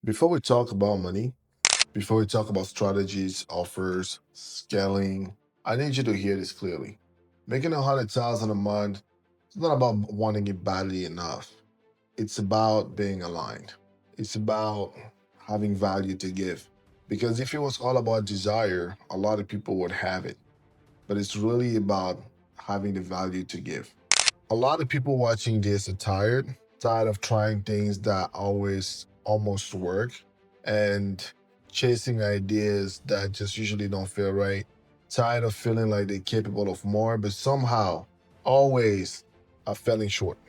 Before we talk about money, before we talk about strategies, offers, scaling, I need you to hear this clearly. Making 100,000 a month is not about wanting it badly enough. It's about being aligned. It's about having value to give. Because if it was all about desire, a lot of people would have it. But it's really about having the value to give. A lot of people watching this are tired of trying things that always almost work and chasing ideas that just usually don't feel right. Tired of feeling like they're capable of more, but somehow always are falling short.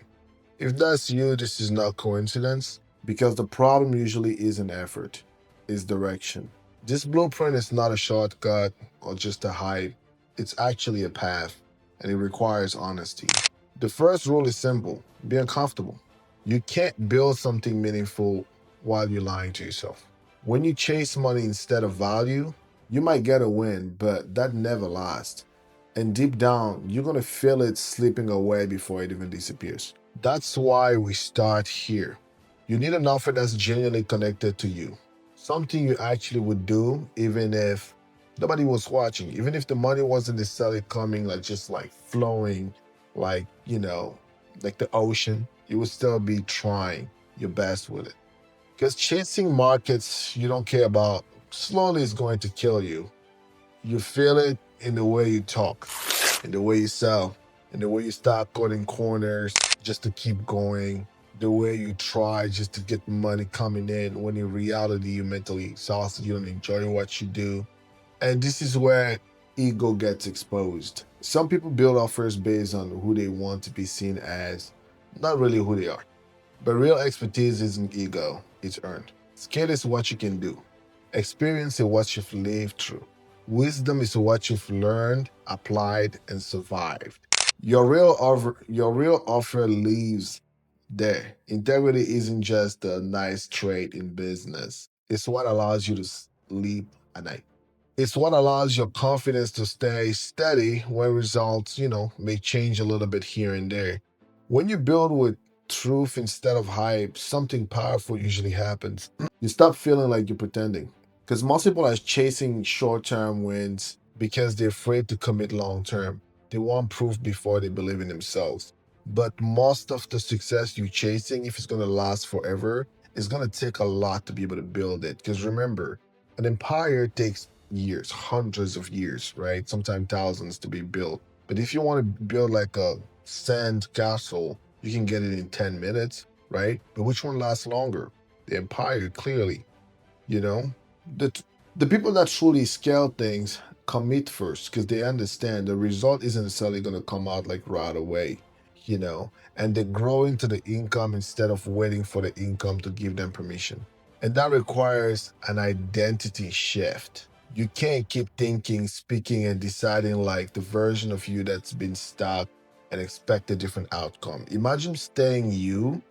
If that's you, this is not coincidence because the problem usually isn't effort, it's direction. This blueprint is not a shortcut or just a hype. It's actually a path and it requires honesty. The first rule is simple: be uncomfortable. You can't build something meaningful while you're lying to yourself. When you chase money instead of value, you might get a win, but that never lasts. And deep down, you're going to feel it slipping away before it even disappears. That's why we start here. You need an offer that's genuinely connected to you. Something you actually would do even if nobody was watching, even if the money wasn't necessarily coming like just like flowing, like, like the ocean, you would still be trying your best with it. Because chasing markets you don't care about slowly is going to kill you. You feel it in the way you talk, in the way you sell, in the way you start cutting corners just to keep going, the way you try just to get money coming in when in reality you're mentally exhausted, you don't enjoy what you do. And this is where ego gets exposed. Some people build offers based on who they want to be seen as, not really who they are. But real expertise isn't ego, it's earned. Skill is what you can do. Experience is what you've lived through. Wisdom is what you've learned, applied, and survived. Your real offer lives there. Integrity isn't just a nice trait in business. It's what allows you to sleep at night. It's what allows your confidence to stay steady when results, may change a little bit here and there. When you build with truth instead of hype, something powerful usually happens. You stop feeling like you're pretending. Because most people are chasing short term wins because they're afraid to commit long term. They want proof before they believe in themselves. But most of the success you're chasing, if it's going to last forever, is going to take a lot to be able to build it. Because remember, an empire takes years, hundreds of years, right? Sometimes thousands to be built. But if you want to build like a sand castle, you can get it in 10 minutes, right? But which one lasts longer? The empire, clearly, you know? The, the people that truly scale things commit first because they understand the result isn't necessarily going to come out like right away, and they grow into the income instead of waiting for the income to give them permission. And that requires an identity shift. You can't keep thinking, speaking, and deciding like the version of you that's been stuck and expect a different outcome. Imagine staying you,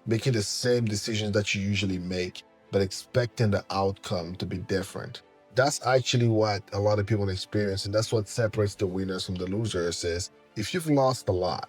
making the same decisions that you usually make, but expecting the outcome to be different. That's actually what a lot of people experience, and that's what separates the winners from the losers is if you've lost a lot,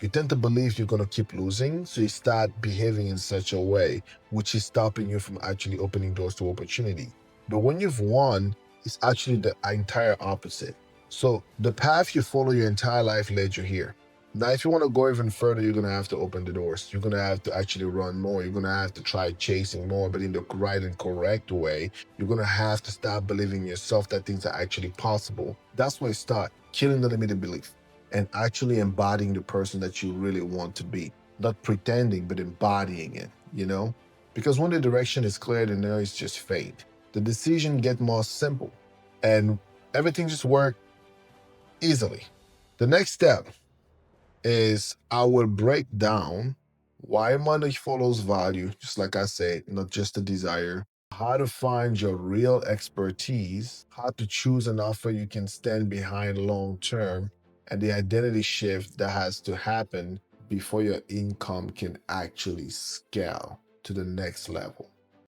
you tend to believe you're going to keep losing, so you start behaving in such a way which is stopping you from actually opening doors to opportunity. But when you've won, it's actually the entire opposite. So the path you follow your entire life led you here. Now, if you want to go even further, you're going to have to open the doors. You're going to have to actually run more. You're going to have to try chasing more, but in the right and correct way. You're going to have to start believing in yourself that things are actually possible. That's where you start killing the limited belief and actually embodying the person that you really want to be. Not pretending, but embodying it. Because when the direction is clear, the noise just fade. The decision get more simple and everything just work easily. The next step is I will break down why money follows value, just like I said, not just a desire, how to find your real expertise, how to choose an offer you can stand behind long term, and the identity shift that has to happen before your income can actually scale to the next level.